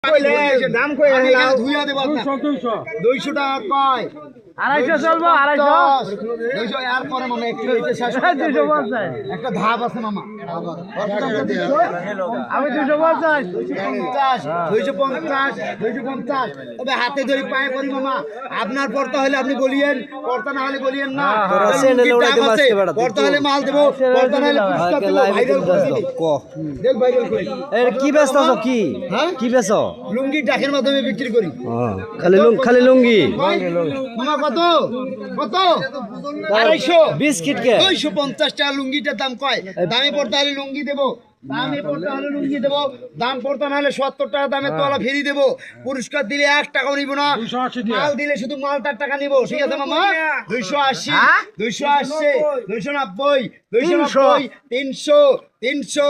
দাম কই ধুইয়া দেব 200 টাকা কয় 250 চলবো 250 200 এর পরে মামা একটু হইতে শেষ 250 একটা ধাপ আছে মামা আমি 250 250 তবে হাতে ধরে পায়ে পড়ি মামা আপনার পড়তা হলে আপনি বলিয়েন পড়তা না হলে বলিয়েন না পড়তা হলে মাল দেব পড়তা না হলে পুরস্কার দেব ভাইরাল করে দিই দেখ ভাইরাল করি এর কি বেচতাছো কি হ্যাঁ কি বেচো লুঙ্গি ডাকের মাধ্যমে বিক্রি করি খালি লুঙ্গি মামা কত কত 250 বিস্কিট কে 250 টাকা লুঙ্গিটার দাম কয় দামে পড়তা হলে লুঙ্গি দেব দামে পড়তা হলে লুঙ্গি দেব দাম পড়তা না হলে 70 টাকা দামে তোলা ফেরি দেব পুরস্কার দিলে 1 টাকাও নিব না মাল দিলে শুধু মালটার টাকা নিব ঠিক আছে মামা 280 280 290 290 300 300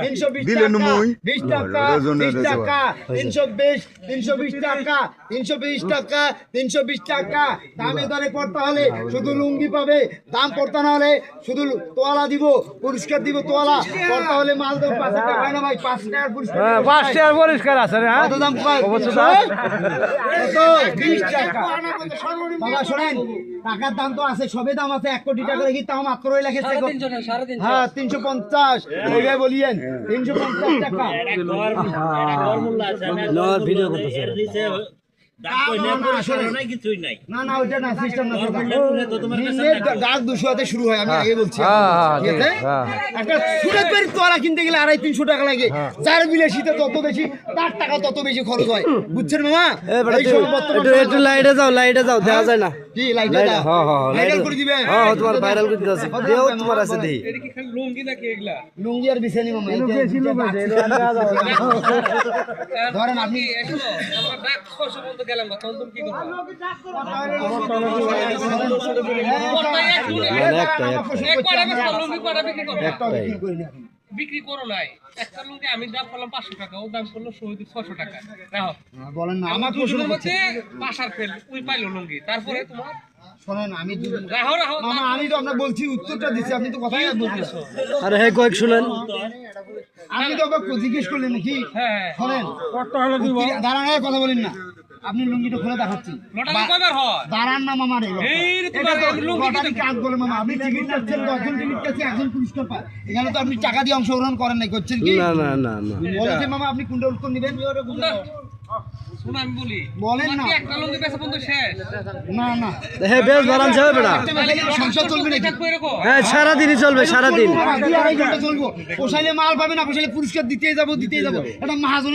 320 টাকা 20 টাকা 320 টাকা 320 টাকা 320 টাকা দামে দরে পড়তে হলে শুধু লুঙ্গি পাবে দাম পড়তে না হলে শুধু তোয়ালা দিব পুরস্কার দিব তোয়ালা পড়তে হলে মাল দেব 5 টাকা হয় না ভাই 5 টাকার পুরস্কার 5 টাকার পুরস্কার আছে রে কত দাম কত 20 টাকা বাবা শুনেন টাকার দাম তো আছে সবে দাম আছে 1 কোটি টাকা রেখে তাও মাত্র ওই লাখের থেকে হ্যাঁ 350 ওইভাবে বলিয়েন 350 টাকা নর ভিডিও করতেছে না না ওইটা না সিস্টেম না ডাক 200 তে শুরু হয় আমি আগে বলছি ঠিক আছে একটা সুরত বাড়ি তোলা কিনতে গেলে 250-300 টাকা লাগে যার বিলাসিতে যত বেশি তার টাকা তত বেশি খরচ হয় বুঝছেন মামা এই সময় একটু লাইটে যাও দেখা যায় না কি লাইটে দাও হ্যাঁ ভাইরাল করে দিবে হ্যাঁ তোমার ভাইরাল করে দিতেছে দেও তোমার আছে দেই এটা কি খালি লুঙ্গি নাকি এগুলা লুঙ্গি আর বিছানি মামা ধরেন আপনি আমরা ডাক 600 পর্যন্ত গেলাম তখন তুমি কি করবে বিক্রি করো নাই একটা লুঙ্গি আমি দাম করলাম 500 টাকা ও দাম করলো 600 টাকা দেখো বলেন না আমার প্রশ্ন মধ্যে পাশার ফেল ওই পাইলো লুঙ্গি তারপরে তোমার শুনেন আমি রাহো মামা আমি তো আপনাকে বলছি উত্তরটা দিচ্ছি আপনি তো কথাই বলছেন আরে হে কয়েক শুনেন আপনি তো আমাকে জিজ্ঞেস করলেন নাকি হ্যাঁ শুনেন কত হলো দিব দাঁড়ান কথা বলেন না আপনি লুঙ্গিটা খুলে দেখাচ্ছি লটারি কয়বার হয় দাঁড়ান না মামা রে এই রে তোমার লুঙ্গি লটারি কাজ বলে মামা আপনি টিকিট কাটছেন 10 জন টিকিট কাটছে একজন পুরস্কার পায় এখানে তো আপনি টাকা দিয়ে অংশগ্রহণ করেন নাই করছেন কি না না না না বলেন মামা আপনি কোনটা উত্তর নেবেন শুনুন আমি বলি বলেন না একটা লুঙ্গি বেচা বন্ধ শেষ না না হে বেশ বারান যাবে বেটা সংসার চলবে নাকি হ্যাঁ সারা দিনই চলবে সারা দিন চলবো পোষাইলে মাল পাবে না পোষাইলে পুরস্কার দিতেই যাবো এটা মহাজন